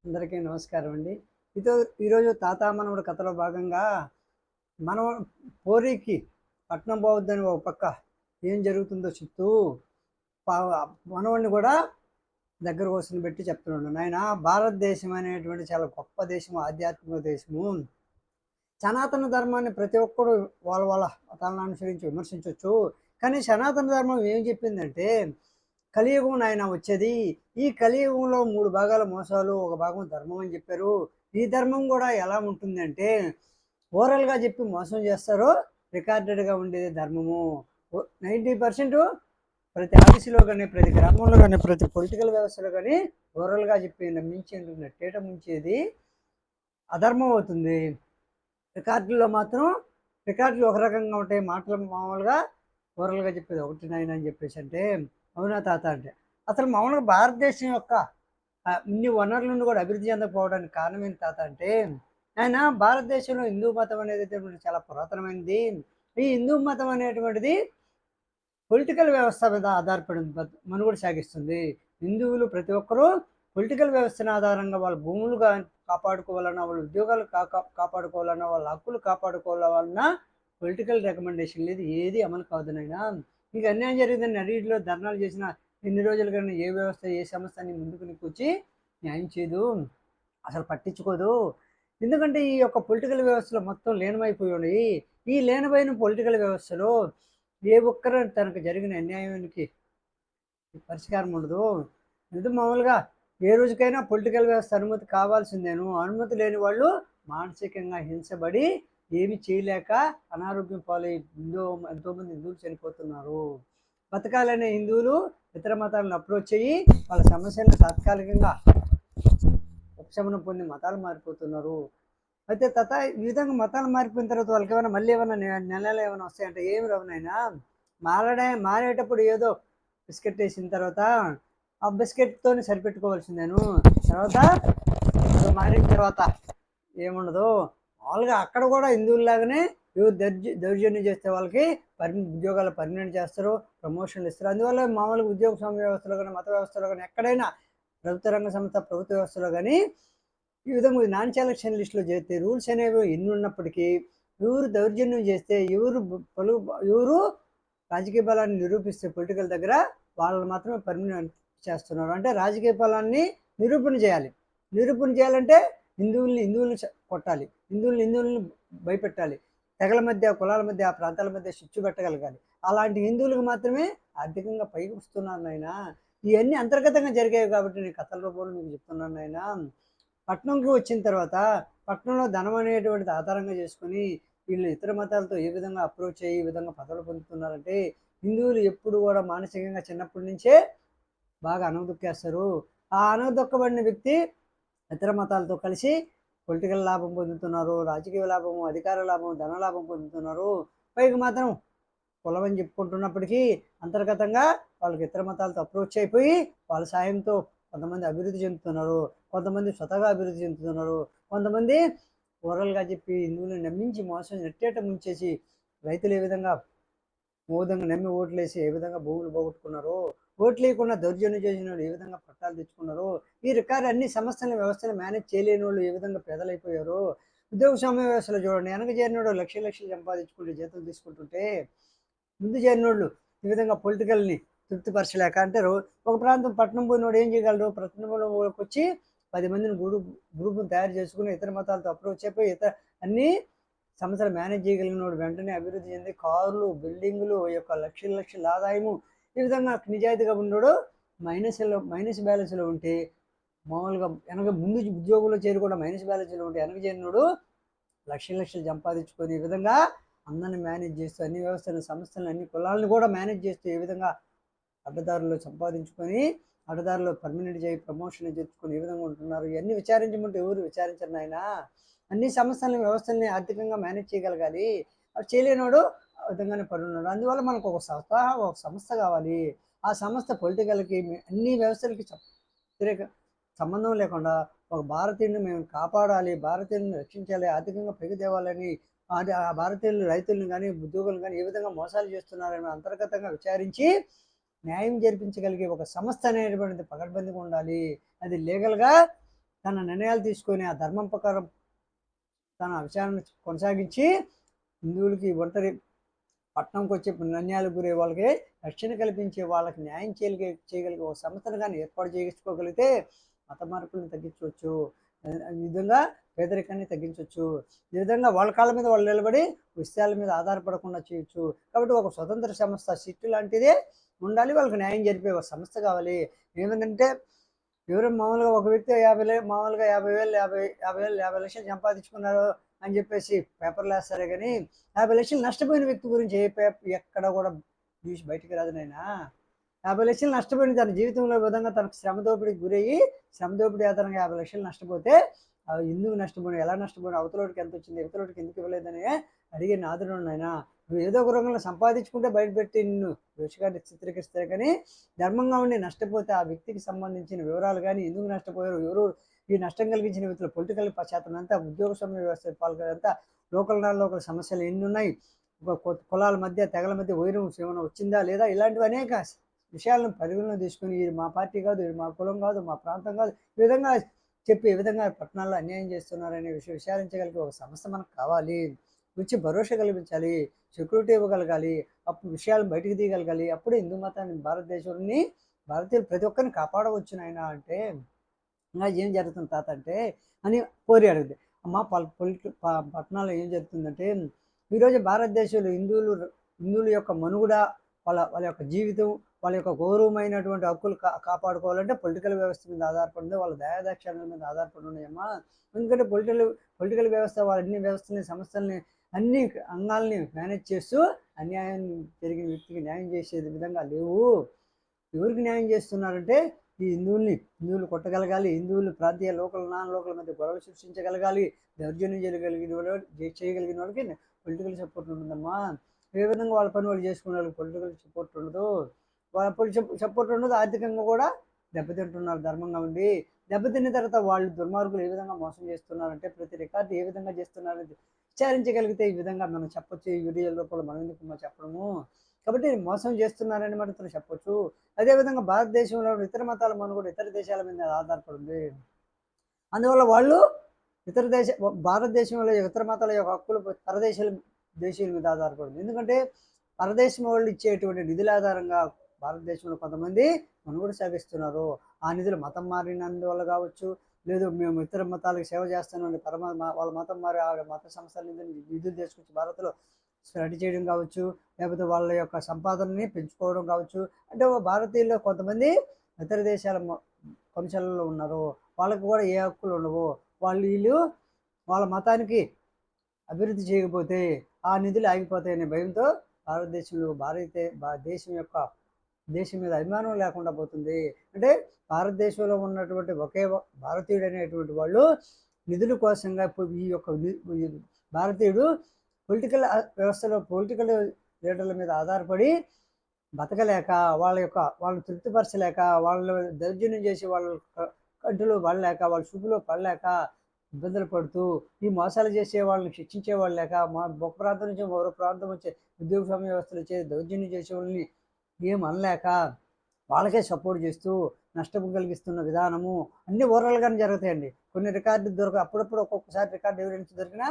అందరికీ నమస్కారం అండి. ఇదో ఈరోజు తాత మనవడు కథలో భాగంగా మనం పోరికి పట్నం పోవద్దని ఒక పక్క ఏం జరుగుతుందో చెప్తూ పా మనవడిని కూడా దగ్గర కూర్చొని పెట్టి చెప్తున్నాడు. నాయన, భారతదేశం అనేటువంటి చాలా గొప్ప దేశము, ఆధ్యాత్మిక దేశము. సనాతన ధర్మాన్ని ప్రతి ఒక్కడు వాళ్ళ మతాలను అనుసరించి విమర్శించవచ్చు. కానీ సనాతన ధర్మం ఏం చెప్పిందంటే, కలియుగం నాయన వచ్చేది. ఈ కలియుగంలో 3 భాగాల మోసాలు, ఒక భాగం ధర్మం అని చెప్పారు. ఈ ధర్మం కూడా ఎలా ఉంటుందంటే, ఓరల్గా చెప్పి మోసం చేస్తారో, రికార్డెడ్గా ఉండేది ధర్మము. 90% ప్రతి ఆఫీసులో కానీ, ప్రతి గ్రామంలో కానీ, ప్రతి పొలిటికల్ వ్యవస్థలో కానీ ఓరల్గా చెప్పి నమ్మించి నెట్టేట ముంచేది అధర్మం అవుతుంది. రికార్డుల్లో మాత్రం రికార్డులు ఒక రకంగా ఉంటాయి, మాటలు మామూలుగా ఓరల్గా చెప్పేది ఒకటి నాయన అని చెప్పేసి అంటే, అవునా తాత అంటే, అసలు మామూలుగా భారతదేశం యొక్క ఇన్ని వనరుల నుండి కూడా అభివృద్ధి చెందకపోవడానికి కారణం ఏంటి తాత అంటే, ఆయన భారతదేశంలో హిందూ మతం అనేది చాలా పురాతనమైనది. ఈ హిందూ మతం అనేటువంటిది పొలిటికల్ వ్యవస్థ మీద ఆధారపడి మనుగడ సాగిస్తుంది. హిందువులు ప్రతి ఒక్కరూ పొలిటికల్ వ్యవస్థను ఆధారంగా వాళ్ళ భూములు కాపాడుకోవాలన్నా, వాళ్ళ ఉద్యోగాలు కాపాడుకోవాలన్నా, వాళ్ళ హక్కులు కాపాడుకోవాలన్నా పొలిటికల్ రికమెండేషన్ లేదు, ఏది అమలు కాదు నాయనా. మీకు అన్యాయం జరిగిందని అన్నింటిలో ధర్నాలు చేసిన ఎన్ని రోజులు కానీ ఏ వ్యవస్థ, ఏ సంస్థని ముందుకు నీకొచ్చి న్యాయం చేయదు, అసలు పట్టించుకోదు. ఎందుకంటే ఈ యొక్క పొలిటికల్ వ్యవస్థలో మొత్తం లీనమైపోయి ఉన్నాయి. ఈ లీనమైన పొలిటికల్ వ్యవస్థలో ఏ ఒక్కరు తనకు జరిగిన అన్యాయానికి పరిష్కారం ఉండదు. ఇది మామూలుగా ఏ రోజుకైనా పొలిటికల్ వ్యవస్థ అనుమతి కావాల్సిందేను. అనుమతి లేని వాళ్ళు మానసికంగా హింసబడి ఏమి చేయలేక అనారోగ్యం పాలై ఎంతోమంది హిందువులు చనిపోతున్నారు. బతకాలనే హిందువులు ఇతర మతాలను అప్రోచ్ అయ్యి వాళ్ళ సమస్యలను తాత్కాలికంగా ఉపశమనం పొంది మతాలు మారిపోతున్నారు. అయితే తాత, ఈ విధంగా మతాలు మారిపోయిన తర్వాత వాళ్ళకి ఏమైనా మళ్ళీ ఏమైనా నెలలు ఏమైనా వస్తాయంటే ఏమి రావునైనా. మారేటప్పుడు ఏదో బిస్కెట్ వేసిన తర్వాత ఆ బిస్కెట్తోనే సరిపెట్టుకోవాల్సిందేను. తర్వాత మారిన తర్వాత ఏముండదు. మామూలుగా అక్కడ కూడా హిందువుల్లాగానే ఎవరు దౌర్జన్యం చేస్తే వాళ్ళకి ఉద్యోగాలు పర్మనెంట్ చేస్తారు, ప్రమోషన్లు ఇస్తారు. అందువల్ల మామూలుగా ఉద్యోగ స్వామ్య వ్యవస్థలో కానీ, మత వ్యవస్థలో కానీ, ఎక్కడైనా ప్రభుత్వ రంగ సంస్థ, ప్రభుత్వ వ్యవస్థలో కానీ ఈ విధంగా నాన్ సెలక్షన్ లిస్టులో చేస్తే రూల్స్ అనేవి ఎన్ని ఉన్నప్పటికీ ఎవరు దౌర్జన్యం చేస్తే, ఎవరు రాజకీయ బలాన్ని నిరూపిస్తే పొలిటికల్ దగ్గర వాళ్ళు మాత్రమే పర్మనెంట్ చేస్తున్నారు. అంటే రాజకీయ బలాన్ని నిరూపణ చేయాలంటే హిందువుల్ని కొట్టాలి, హిందువుల్ని భయపెట్టాలి, తెగల మధ్య, కులాల మధ్య, ఆ ప్రాంతాల మధ్య చిచ్చు పెట్టగలగాలి. అలాంటి హిందువులకు మాత్రమే ఆర్థికంగా పైకి వస్తున్నాను నాయన. ఇవన్నీ అంతర్గతంగా జరిగాయి కాబట్టి నేను కథల రూపంలో మీకు చెప్తున్నాను నాయన. పట్నంకి వచ్చిన తర్వాత పట్నంలో ధనం అనేటువంటిది ఆధారంగా చేసుకొని వీళ్ళు ఇతర మతాలతో ఏ విధంగా అప్రోచ్ అయ్యి ఈ విధంగా పదవులు పొందుతున్నారంటే, హిందువులు ఎప్పుడు కూడా మానసికంగా చిన్నప్పటి నుంచే బాగా అనగదొక్కేస్తారు. ఆ అనగదొక్కబడిన వ్యక్తి ఇతర మతాలతో కలిసి పొలిటికల్ లాభం పొందుతున్నారు, రాజకీయ లాభము, అధికార లాభం, ధన లాభం పొందుతున్నారు. పైకి మాత్రం కులం అని చెప్పుకుంటున్నప్పటికీ అంతర్గతంగా వాళ్ళకి ఇతర మతాలతో అప్రోచ్ అయిపోయి వాళ్ళ సాయంతో కొంతమంది అభివృద్ధి చెందుతున్నారు, కొంతమంది స్వతహాగా అభివృద్ధి చెందుతున్నారు, కొంతమంది ఓరల్గా చెప్పి హిందువులను నమ్మించి మోసం నెట్టేట ముంచేసి రైతులు ఏ విధంగా నమ్మి ఓట్లేసి ఏ విధంగా భూములు పోగొట్టుకున్నారో, ఓట్లు వేయకుండా దౌర్జన్యం చేసిన వాళ్ళు ఏ విధంగా పట్టాలు తెచ్చుకున్నారో, ఈ రికార్డు అన్ని సమస్యల వ్యవస్థను మేనేజ్ చేయలేని వాళ్ళు ఏ విధంగా పేదలైపోయారో. ఉద్యోగ సమయ వ్యవస్థలో చూడండి, వెనక చేరినోడు లక్షలు సంపాదించుకుంటే జీతం తీసుకుంటుంటే, ముందు చేరినోళ్ళు ఈ విధంగా పొలిటికల్ని తృప్తిపరచలేక అంటే ఒక ప్రాంతం పట్టణం పోయినోడు ఏం చేయగలరు, పట్టణంలోకి వచ్చి 10 మందిని గ్రూపును తయారు చేసుకుని ఇతర మతాలతో అప్రోచ్ అయిపోయి అన్ని సమస్యలు మేనేజ్ చేయగలిగినోడు వెంటనే అభివృద్ధి చెంది కార్లు, బిల్డింగులు, యొక్క లక్షల ఆదాయము, ఈ విధంగా నిజాయితీగా ఉన్నాడు. మైనస్ బ్యాలెన్స్లో ఉంటే మామూలుగా ముందు ఉద్యోగంలో చేరి కూడా మైనస్ బ్యాలెన్స్లో ఉంటే వెనక చేరినోడు లక్షలు సంపాదించుకొని ఈ విధంగా అందరిని మేనేజ్ చేస్తూ అన్ని వ్యవస్థలను, సంస్థలను, అన్ని కులాలను కూడా మేనేజ్ చేస్తూ ఏ విధంగా అడ్డదారులు సంపాదించుకొని అడ్డదారులు పర్మనెంట్ చేయి ప్రమోషన్ తెచ్చుకొని ఏ విధంగా ఉంటున్నారు. ఇవన్నీ విచారించమంటే ఎవరు విచారించరు నాయన. అన్ని సంస్థలని, వ్యవస్థల్ని ఆర్థికంగా మేనేజ్ చేయగలగాలి. అది చేయలేనోడు ఆ విధంగానే పడున్నాడు. అందువల్ల మనకు ఒక సంస్థ కావాలి. ఆ సంస్థ పొలిటికల్కి, అన్ని వ్యవస్థలకి వ్యతిరేక సంబంధం లేకుండా ఒక భారతీయుని మేము కాపాడాలి, భారతీయులను రక్షించాలి, ఆర్థికంగా పైకి తేవాలని, ఆ భారతీయులు రైతులను కానీ, ఉద్యోగులను కానీ ఏ విధంగా మోసాలు చేస్తున్నారని అంతర్గతంగా విచారించి న్యాయం జరిపించగలిగే ఒక సంస్థ అనేటువంటిది పకడ్బందీగా ఉండాలి. అది లీగల్గా తన నిర్ణయాలు తీసుకొని ఆ ధర్మం ప్రకారం తన విషయాన్ని కొనసాగించి హిందువులకి ఒంటరి పట్టణంకి వచ్చే నిర్ణయాలకు గురే వాళ్ళకి రక్షణ కల్పించే వాళ్ళకి న్యాయం చేయగలిగే ఒక సంస్థను కానీ ఏర్పాటు చేసుకోగలిగితే మత మార్పులను తగ్గించవచ్చు. ఈ విధంగా పేదరికాన్ని తగ్గించవచ్చు. ఈ విధంగా వాళ్ళ కాళ్ళ మీద వాళ్ళు నిలబడి విషయాల మీద ఆధారపడకుండా చేయొచ్చు. కాబట్టి ఒక స్వతంత్ర సంస్థ సిట్టు లాంటిదే ఉండాలి. వాళ్ళకి న్యాయం జరిపే ఒక సంస్థ కావాలి. ఏమంటే ఎవరు మామూలుగా ఒక వ్యక్తి మామూలుగా 50 లక్షలు సంపాదించుకున్నారు అని చెప్పేసి పేపర్లు వేస్తారే కానీ 50 లక్షలు నష్టపోయిన వ్యక్తి గురించి ఎక్కడ కూడా న్యూస్ బయటికి రాదు నాయనా. 50 లక్షలు నష్టపోయిన తన జీవితంలో విధంగా తనకు శ్రమ దోపిడికి గురయ్యి శ్రమ దోపిడీ ఆధారంగా 50 లక్షలు నష్టపోతే ఎందుకు నష్టపోయిన, ఎలా నష్టపోయిన, అవతలోడికి ఎంత వచ్చింది, అవతలోడికి ఎందుకు ఇవ్వలేదని అడిగే నాదుడు నాయన. నువ్వు ఏదో ఒక రంగంలో సంపాదించుకుంటే బయటపెట్టి నిన్ను దోషిగా చిత్రీకరిస్తారు కానీ ధర్మంగా ఉండి నష్టపోతే ఆ వ్యక్తికి సంబంధించిన వివరాలు కానీ ఎందుకు నష్టపోయారు, ఎవరు ఈ నష్టం కలిగించిన వ్యక్తులు, పొలిటికల్ శాతం అంతా, ఉద్యోగ సమయ వ్యవస్థ పాల్గొనంతా, లోకల్ సమస్యలు ఎన్ని ఉన్నాయి, కులాల మధ్య తెగల మధ్య వైరం ఏమైనా వచ్చిందా లేదా, ఇలాంటివి అనేక విషయాలను పరిగణలో తీసుకుని ఇది మా పార్టీ కాదు, ఇది మా కులం కాదు, మా ప్రాంతం కాదు, ఈ విధంగా చెప్పి ఏ విధంగా పట్టణాల్లో అన్యాయం చేస్తున్నారనే విచారించగలిగే ఒక సంస్థ మనకు కావాలి. వచ్చి భరోసా కల్పించాలి, సెక్యూరిటీ ఇవ్వగలగాలి, అప్పుడు విషయాలు బయటకు తీయగలగాలి. అప్పుడు హిందూ మతాన్ని భారతదేశాన్ని భారతీయులు ప్రతి ఒక్కరిని కాపాడవచ్చు నాయన అంటే ఇంకా ఏం జరుగుతుంది తాత అంటే అని కోరి అడిగింది. అమ్మ పట్టణాల్లో ఏం జరుగుతుందంటే ఈరోజు భారతదేశంలో హిందువుల యొక్క మనుగడ, వాళ్ళ యొక్క జీవితం, వాళ్ళ యొక్క గౌరవమైనటువంటి హక్కులు కాపాడుకోవాలంటే పొలిటికల్ వ్యవస్థ మీద ఆధారపడింది, వాళ్ళ దయాదాక్షాల మీద ఆధారపడి ఉన్నాయమ్మా. ఎందుకంటే పొలిటికల్ వ్యవస్థ వాళ్ళ అన్ని వ్యవస్థని, సంస్థల్ని, అన్ని అంగాల్ని మేనేజ్ చేస్తూ అన్యాయం జరిగిన వ్యక్తికి న్యాయం చేసే విధంగా లేవు. ఎవరికి న్యాయం చేస్తున్నారంటే ఈ హిందువులు కొట్టగలగాలి, హిందువులు ప్రాంతీయ నాన్ లోకల్ మధ్య గొడవలు సృష్టించగలగాలి, దౌర్జన్యం చేయగలిగిన వాళ్ళకి పొలిటికల్ సపోర్ట్ ఉంటుందమ్మా. ఏ విధంగా వాళ్ళ పని వాళ్ళు చేసుకునే వాళ్ళకి పొలిటికల్ సపోర్ట్ ఉండదు, వాళ్ళ సపోర్ట్ ఉండదు. ఆర్థికంగా కూడా దెబ్బతింటున్నారు ధర్మంగా ఉండి. దెబ్బతిన్న తర్వాత వాళ్ళు దుర్మార్గులు ఏ విధంగా మోసం చేస్తున్నారంటే ప్రతి రికార్డు ఏ విధంగా చేస్తున్నారని విచారించగలిగితే ఈ విధంగా మనం చెప్పొచ్చు. ఈ వీడియో రూపంలో మనం ఎందుకు చెప్పడము. కాబట్టి మోసం చేస్తున్నారని మనం చెప్పొచ్చు. అదేవిధంగా భారతదేశంలో ఇతర మతాల మనుగడ ఇతర దేశాల మీద ఆధారపడింది. అందువల్ల వాళ్ళు భారతదేశంలో ఇతర మతాల యొక్క హక్కులు దేశాల మీద ఆధారపడింది. ఎందుకంటే పరదేశం వాళ్ళు ఇచ్చేటువంటి నిధుల ఆధారంగా భారతదేశంలో కొంతమంది మనుగడ సాగిస్తున్నారు. ఆ నిధులు మతం మారినందువల్ల కావచ్చు, లేదు మేము ఇతర మతాలకు సేవ చేస్తున్నాం వాళ్ళ మతం మారి ఆ మత సంస్థల నిధులు తీసుకొచ్చి భారత్లో స్ప్రెడ్ చేయడం కావచ్చు, లేకపోతే వాళ్ళ యొక్క సంపాదనని పెంచుకోవడం కావచ్చు. అంటే భారతీయుల్లో కొంతమంది ఇతర దేశాల వంశాలలో ఉన్నారు, వాళ్ళకు కూడా ఏ హక్కులు ఉండవు. వీళ్ళు వాళ్ళ మతానికి అభివృద్ధి చేయకపోతే ఆ నిధులు ఆగిపోతాయనే భయంతో దేశం మీద అభిమానం లేకుండా పోతుంది. అంటే భారతదేశంలో ఉన్నటువంటి ఒకే భారతీయుడు అనేటువంటి వాళ్ళు నిధుల కోసంగా ఈ యొక్క భారతీయుడు పొలిటికల్ వ్యవస్థలో పొలిటికల్ లీడర్ల మీద ఆధారపడి బతకలేక, వాళ్ళని తృప్తిపరచలేక, వాళ్ళు దౌర్జన్యం చేసి వాళ్ళ కంటిలో పడలేక, వాళ్ళ చూపులో పడలేక ఇబ్బందులు పడుతూ, ఈ మోసాలు చేసే వాళ్ళని శిక్షించే వాళ్ళు లేక, ఒక ప్రాంతం నుంచి మరో ప్రాంతం వచ్చే ఉద్యోగ సమయ వ్యవస్థలు వచ్చే దౌర్జన్యం చేసే వాళ్ళని ఏం అనలేక వాళ్ళకే సపోర్ట్ చేస్తూ నష్టం కలిగిస్తున్న విధానము అన్ని ఓవరాల్గానే జరుగుతాయండి. కొన్ని రికార్డు అప్పుడప్పుడు ఒక్కొక్కసారి రికార్డు ఎవిడెన్స్ దొరికినా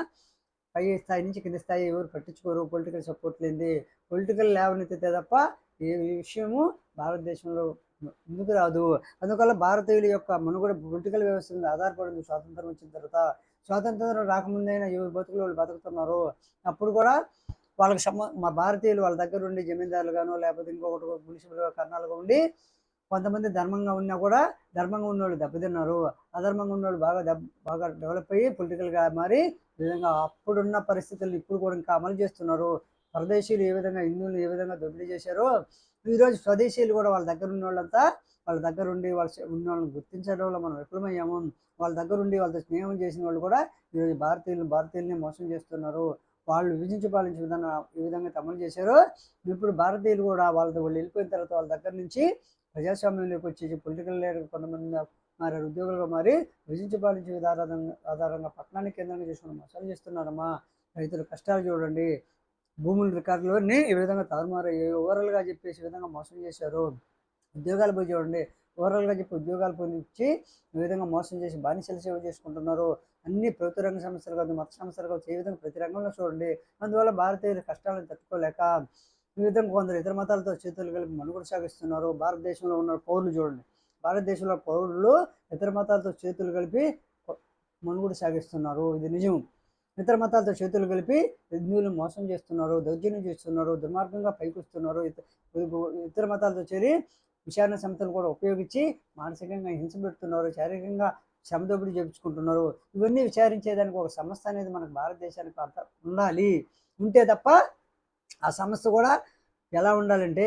పై స్థాయి నుంచి కింద స్థాయి ఎవరు పట్టించుకోరు. పొలిటికల్ సపోర్ట్ లేనిది పొలిటికల్ లేవనెత్తితే తప్ప ఏ విషయము భారతదేశంలో ముందుకు రాదు. అందువల్ల భారతీయుల యొక్క మనుగడ పొలిటికల్ వ్యవస్థ మీద ఆధారపడింది. స్వాతంత్రం వచ్చిన తర్వాత, స్వాతంత్రం రాకముందైనా ఎవరు బతుకులు వాళ్ళు బతుకుతున్నారు. అప్పుడు కూడా వాళ్ళకి మా భారతీయులు వాళ్ళ దగ్గర ఉండి జమీందారులుగానో లేకపోతే ఇంకొకటి మున్సిపల్గా కర్ణాలుగా ఉండి కొంతమంది ధర్మంగా ఉన్నా కూడా ధర్మంగా ఉన్నవాళ్ళు దెబ్బతిన్నారు, అధర్మంగా ఉన్నవాళ్ళు బాగా డెవలప్ అయ్యి పొలిటికల్గా మారి ఈ విధంగా అప్పుడున్న పరిస్థితులు ఇప్పుడు కూడా ఇంకా అమలు చేస్తున్నారు. పరదేశీయులు ఏ విధంగా హిందువులు ఏ విధంగా దోపిడీ చేశారో ఈరోజు స్వదేశీయులు కూడా వాళ్ళ దగ్గర ఉన్న వాళ్ళంతా వాళ్ళ దగ్గర ఉండి ఉన్న వాళ్ళని గుర్తించడంలో మనం విఫలమయ్యాము. వాళ్ళ దగ్గర ఉండి వాళ్ళతో స్నేహం చేసిన వాళ్ళు కూడా ఈరోజు భారతీయుల్ని మోసం చేస్తున్నారు. వాళ్ళు విభజించి పాలించే విధానం ఏ విధంగా అమలు చేశారో ఇప్పుడు భారతీయులు కూడా వాళ్ళు వెళ్ళిపోయిన తర్వాత వాళ్ళ దగ్గర నుంచి ప్రజాస్వామ్యంలోకి వచ్చేసి పొలిటికల్ లీడర్ కొంతమంది మారారు, ఉద్యోగులుగా మారి విభజించి పాలించే ఆధారంగా పట్టణాన్ని కేంద్రంగా చేసుకుని మోసాలు చేస్తున్నారమ్మా. రైతుల కష్టాలు చూడండి, భూముల రికార్డులన్నీ ఈ విధంగా తారుమారు ఓవరాల్గా చెప్పేసి విధంగా మోసం చేశారు. ఉద్యోగాలు పోయి చూడండి, ఓవరాల్గా చెప్పి ఉద్యోగాలు పొందించి ఈ విధంగా మోసం చేసి బానిసలు సేవ చేసుకుంటున్నారు. అన్ని ప్రభుత్వ రంగ సంస్థలు కాదు, మత సంస్థలు కాదు, ఏ విధంగా ప్రతి రంగంలో చూడండి. అందువల్ల భారతీయుల కష్టాలను తట్టుకోలేక ఈ విధంగా కొందరు ఇతర మతాలతో చేతులు కలిపి మనుగడ సాగిస్తున్నారు. భారతదేశంలో ఉన్న పౌరులు చూడండి, భారతదేశంలో పౌరులు ఇతర మతాలతో చేతులు కలిపి మనుగడ సాగిస్తున్నారు. ఇది నిజం. ఇతర మతాలతో చేతులు కలిపి హిందువులను మోసం చేస్తున్నారు, దౌర్జన్యం చేస్తున్నారు, దుర్మార్గంగా పైకొస్తున్నారు. ఇతర మతాలతో చేరి విచారణ సంస్థలు కూడా ఉపయోగించి మానసికంగా హింస పెడుతున్నారు, శారీరకంగా శ్రమదోపిడీ చేయించుకుంటున్నారు. ఇవన్నీ విచారించేదానికి ఒక సంస్థ అనేది మనకు భారతదేశానికి ఉండాలి. ఉంటే తప్ప ఆ సంస్థ కూడా ఎలా ఉండాలంటే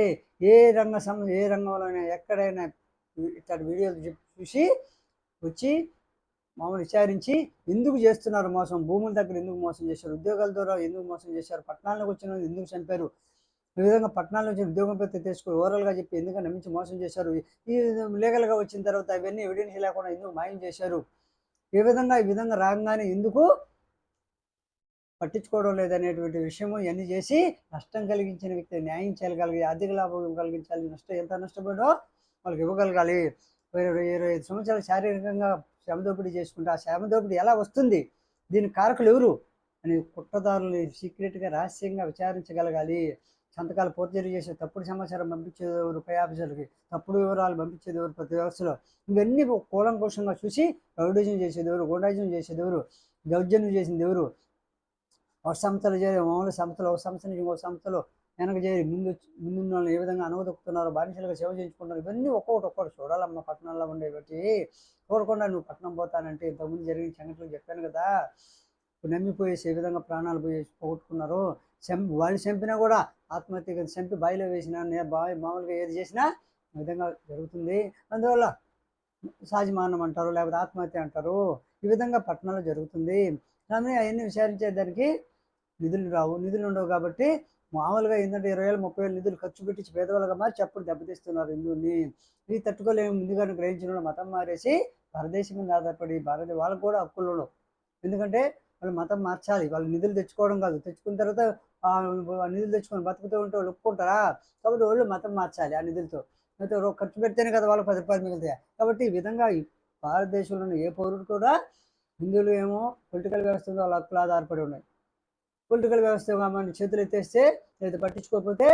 ఏ రంగంలోనైనా ఎక్కడైనా ఇట్లాంటి వీడియోలు చూసి వచ్చి మామూలు విచారించి ఎందుకు చేస్తున్నారు మోసం, భూముల దగ్గర ఎందుకు మోసం చేశారు, ఉద్యోగాల ద్వారా ఎందుకు మోసం చేశారు, పట్టణాలకు వచ్చిన ఎందుకు చంపారు, ఈ విధంగా పట్టణాల నుంచి ఉద్యోగం పెట్టి తెచ్చుకొని ఓవరాల్గా చెప్పి ఎందుకు నమ్మించి మోసం చేశారు, ఈ లీగల్గా వచ్చిన తర్వాత ఇవన్నీ ఎవిడెన్స్ లేకుండా ఎందుకు మాయం చేశారు, ఈ విధంగా రాగానే ఎందుకు పట్టించుకోవడం లేదనేటువంటి విషయము ఇవన్నీ చేసి నష్టం కలిగించిన వ్యక్తి న్యాయం చేయగలిగి ఆర్థిక లాభం కలిగించాలి. ఎంత నష్టపోయాడో వాళ్ళకి ఇవ్వగలగాలి. 25 సంవత్సరాలు శారీరకంగా శ్రమదోపిడీ చేసుకుంటే ఆ శ్రమదోపిడీ ఎలా వస్తుంది, దీనికి కారకులు ఎవరు అని కుట్రదారులు సీక్రెట్గా రహస్యంగా విచారించగలగాలి. సంతకాలు పోర్జరీ చేసే తప్పుడు సమాచారం పంపించేది ఎవరు, పై ఆఫీసర్లకి తప్పుడు వివరాలు పంపించేది ఎవరు, ప్రతి వ్యవస్థలో ఇవన్నీ కూలంకోశంగా చూసి రౌడీజం చేసేది ఎవరు, గూండాయిజం చేసేది ఎవరు, దౌర్జన్యం చేసింది ఎవరు, ఒక సంస్థలు చేరి మామూలు సంస్థలు ఒక సంస్థ నుంచి ఇంకో సంస్థలో వెనక చేరి ముందున్న వాళ్ళని ఏ విధంగా అనుమతిస్తున్నారు, బానిసలుగా సేవ చేయించుకుంటున్నారు. ఇవన్నీ ఒక్కొక్కటి చూడాలమ్మ. పట్టణాల్లో ఉండేవి చూడకుండా నువ్వు పట్టణం పోతానంటే ఇంతకుముందు జరిగిన సంఘటనలు చెప్పాను కదా. నమ్మిపోయేసి ఏ విధంగా ప్రాణాలు పోగొట్టుకున్నారు. వాళ్ళు చంపినా కూడా ఆత్మహత్య చంపి బావిలో వేసినా మామూలుగా ఏది చేసినా ఈ విధంగా జరుగుతుంది. అందువల్ల సహజమానం అంటారు, లేకపోతే ఆత్మహత్య అంటారు. ఈ విధంగా పట్టణాల్లో జరుగుతుంది. కానీ అవన్నీ విచారించేదానికి నిధులు ఉండవు కాబట్టి మామూలుగా ఏంటంటే 20,000 30,000 నిధులు ఖర్చు పెట్టించి పేదవాళ్ళగా మార్చి అప్పుడు దెబ్బతీస్తున్నారు హిందువుల్ని. ఇది తట్టుకోలేము. ముందుగానే గ్రహించిన మతం మారేసి భారతదేశం మీద ఆధారపడి వాళ్ళకు కూడా హక్కులు ఉండవు. ఎందుకంటే వాళ్ళు మతం మార్చాలి, వాళ్ళు నిధులు తెచ్చుకోవడం కాదు. తెచ్చుకున్న తర్వాత నిధులు తెచ్చుకొని బతుకుతూ ఉంటే వాళ్ళు ఒప్పుకుంటారా? కాబట్టి వాళ్ళు మతం మార్చాలి. ఆ నిధులతో అయితే ఖర్చు పెడితేనే కదా వాళ్ళు 10 రూపాయలు మిగులుతాయి. కాబట్టి ఈ విధంగా భారతదేశంలో ఉన్న ఏ పౌరుడు కూడా హిందువులు ఏమో పొలిటికల్ వ్యవస్థ వాళ్ళ హక్కులు ఆధారపడి ఉన్నాయి. పొలిటికల్ వ్యవస్థ మన చేతులు ఎత్తేస్తే లేదా పట్టించుకోకపోతే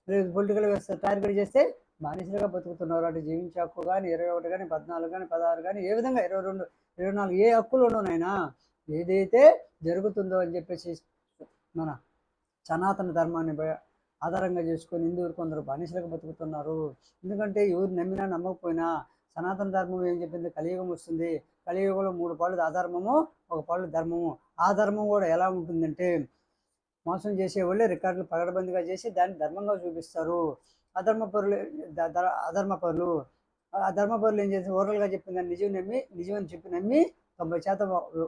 లేదు పొలిటికల్ వ్యవస్థ టార్గెట్ చేస్తే బానిసలుగా బతుకుతున్నారు. అంటే జీవించే హక్కు కానీ 21 కానీ 14 కానీ 16 కానీ ఏ విధంగా 22 24 ఏ హక్కులు ఉండవునైనా ఏదైతే జరుగుతుందో అని చెప్పేసి మన సనాతన ధర్మాన్ని ఆధారంగా చేసుకొని హిందువులు కొందరు బానిసలుగా బతుకుతున్నారు. ఎందుకంటే ఎవరు నమ్మినా నమ్మకపోయినా సనాతన ధర్మం ఏం చెప్పింది, కలియుగం వస్తుంది. కలియుగంలో 3 పాళ్ళు అధర్మము, 1 పాళ్ళు ధర్మము. ఆ ధర్మం కూడా ఎలా ఉంటుందంటే మోసం చేసేవాళ్ళే రికార్డులు పగడబందిగా చేసి దాన్ని ధర్మంగా చూపిస్తారు. అధర్మపరులు ఏం చేసి ఓరల్గా చెప్పిందని నిజమని చెప్పి నమ్మి 90%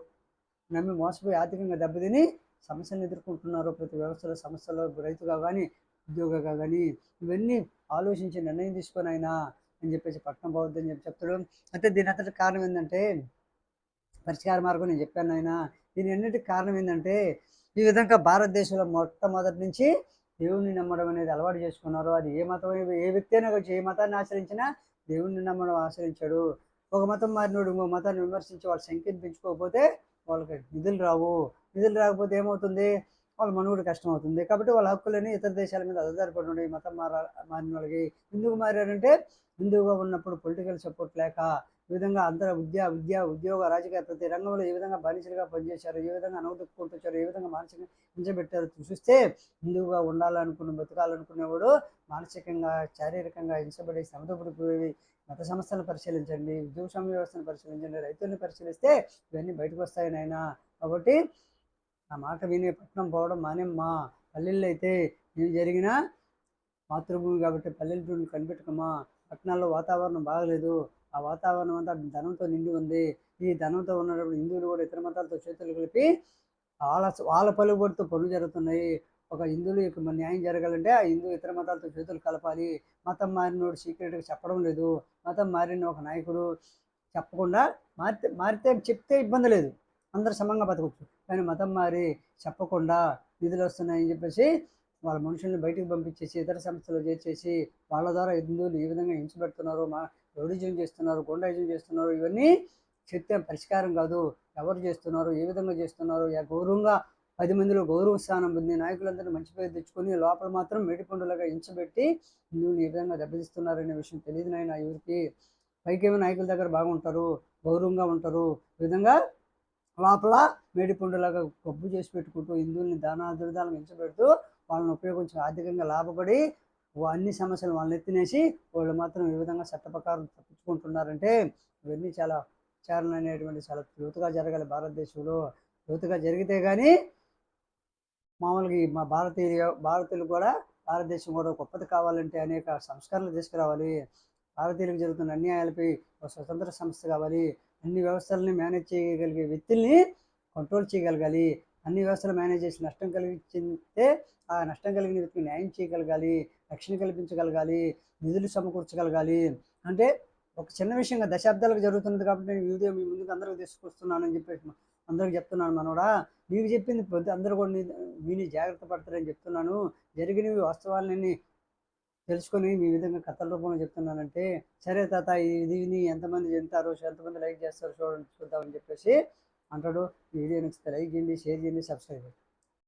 నమ్మి మోసపోయి ఆర్థికంగా దెబ్బతిని సమస్యలను ఎదుర్కొంటున్నారు. ప్రతి వ్యవస్థలో సమస్యలో రైతుగా కానీ ఉద్యోగంగా కానీ ఇవన్నీ ఆలోచించి నిర్ణయం తీసుకొని అయినా అని చెప్పేసి పట్టణం పోవద్దని చెప్తాడు. అంటే దీని అంతటి కారణం ఏంటంటే పరిష్కార మార్గం నేను చెప్పాను ఆయన. దీని అన్నిటికి కారణం ఏంటంటే ఈ విధంగా భారతదేశంలో మొట్టమొదటి నుంచి దేవుణ్ణి నమ్మడం అనేది అలవాటు చేసుకున్నారు. అది ఏ మతం ఏ వ్యక్తి అయినా వచ్చి ఏ మతాన్ని ఆచరించినా దేవుణ్ణి నమ్మడం ఆచరించాడు. ఒక మతం మారినోడు ఇంకో మతాన్ని విమర్శించి వాళ్ళ సంఖ్యను పెంచుకోకపోతే వాళ్ళకి నిధులు రాకపోతే ఏమవుతుంది, వాళ్ళ మనుగడ కష్టం అవుతుంది. కాబట్టి వాళ్ళ హక్కులని ఇతర దేశాల మీద ఆధారపడి ఉండే మతం మారిన వాళ్ళకి. ఎందుకు మారారంటే హిందువుగా ఉన్నప్పుడు పొలిటికల్ సపోర్ట్ లేక ఈ విధంగా అందరూ ఉద్యోగ రాజకీయ ప్రతి రంగంలో ఏ విధంగా బానిసలుగా పనిచేశారు, ఏ విధంగా అనవదొక్కుంటూ వచ్చారు, ఏ విధంగా మానసికంగా హింసపెట్టారు చూస్తే హిందువుగా బతకాలనుకునేవాడు మానసికంగా శారీరకంగా హింసపడి శ్రమదోపిడిపోయి మత సంస్థలను పరిశీలించండి, ఉద్యోగ వ్యవస్థను పరిశీలించండి, రైతుల్ని పరిశీలిస్తే ఇవన్నీ బయటకు వస్తాయి నాయన. కాబట్టి ఆ మాట విని పట్టణం పోవడం మానేమ్మా. పల్లెల్లో అయితే ఏం జరిగినా మాతృభూమి కాబట్టి పల్లెటూరుని కనిపెట్టుకమ్మా. పట్టణాల్లో వాతావరణం బాగలేదు, ఆ వాతావరణం అంతా ధనంతో నిండి ఉంది. ఈ ధనంతో ఉన్నప్పుడు హిందువులు కూడా ఇతర మతాలతో చేతులు కలిపి వాళ్ళ పలుకుబడితో పనులు జరుగుతున్నాయి. ఒక హిందువులు న్యాయం జరగాలంటే ఆ హిందూ ఇతర మతాలతో చేతులు కలపాలి. మతం మారినోడు సీక్రెట్గా చెప్పడం లేదు. మతం మారిన ఒక నాయకుడు చెప్పకుండా మారితే చెప్తే ఇబ్బంది లేదు, అందరు సమంగా బతకవచ్చు. కానీ మతం మారి చెప్పకుండా నిధులు వస్తున్నాయని చెప్పేసి వాళ్ళ మనుషుల్ని బయటకు పంపించేసి ఇతర సంస్థలు చేర్చేసి వాళ్ళ ద్వారా హిందువులు ఏ విధంగా హింసపెడుతున్నారు, రౌడీజం చేస్తున్నారు, గుండాయిజం చేస్తున్నారు, ఇవన్నీ చెప్తే పరిష్కారం కాదు. ఎవరు చేస్తున్నారు, ఏ విధంగా చేస్తున్నారు, గౌరవంగా 10 మందిలో గౌరవ స్థానం పొంది నాయకులందరినీ మంచి పేరు తెచ్చుకొని లోపల మాత్రం మేడిపండులాగా ఇంచబెట్టి హిందువుని ఏ విధంగా దెబ్బతీస్తున్నారనే విషయం తెలియదు నాయన ఎవరికి. పైకేమో నాయకుల దగ్గర బాగుంటారు, గౌరవంగా ఉంటారు, ఈ విధంగా లోపల మేడిపండులాగా గబ్బు చేసి పెట్టుకుంటూ హిందువుల్ని దానా దురిదాలను పెంచబెడుతూ వాళ్ళని ఉపయోగించి ఆర్థికంగా లాభపడి అన్ని సమస్యలు వాళ్ళని ఎత్తినేసి వాళ్ళు మాత్రం ఈ విధంగా చట్ట ప్రకారం తప్పించుకుంటున్నారంటే ఇవన్నీ చాలా విచారణ అనేటువంటి చాలా లోతుగా జరగాలి భారతదేశంలో. లోతుగా జరిగితే కానీ మామూలుగా మా భారతీయులు కూడా భారతదేశం కూడా గొప్పది కావాలంటే అనేక సంస్కరణలు తీసుకురావాలి. భారతీయులకు జరుగుతున్న అన్యాయాలపై ఒక స్వతంత్ర సంస్థ కావాలి. అన్ని వ్యవస్థలని మేనేజ్ చేయగలిగే వ్యక్తుల్ని కంట్రోల్ చేయగలగాలి. అన్ని వ్యవస్థలు మేనేజ్ చేసి నష్టం కలిగించితే ఆ నష్టం కలిగిన వ్యక్తికి న్యాయం చేయగలగాలి, రక్షణ కల్పించగలగాలి, నిధులు సమకూర్చగలగాలి. అంటే ఒక చిన్న విషయంగా దశాబ్దాలకు జరుగుతున్నది కాబట్టి నేను వీడియో మీ ముందుకు అందరికి తీసుకొస్తున్నానని చెప్పేసి అందరికి చెప్తున్నాను. మనోడా నీకు చెప్పింది అందరూ కూడా విని జాగ్రత్త పడతారని చెప్తున్నాను. జరిగినవి వాస్తవాలన్నీ తెలుసుకొని మీ విధంగా కథల రూపంలో చెప్తున్నానంటే సరే తాత ఇది విని ఎంతమంది వింటారు, ఎంతమంది లైక్ చేస్తారు చూద్దామని చెప్పేసి అంటాడు. ఈ వీడియో నచ్చితే లైక్ చేయండి, షేర్ చేయండి, సబ్స్క్రైబ్ చేయండి.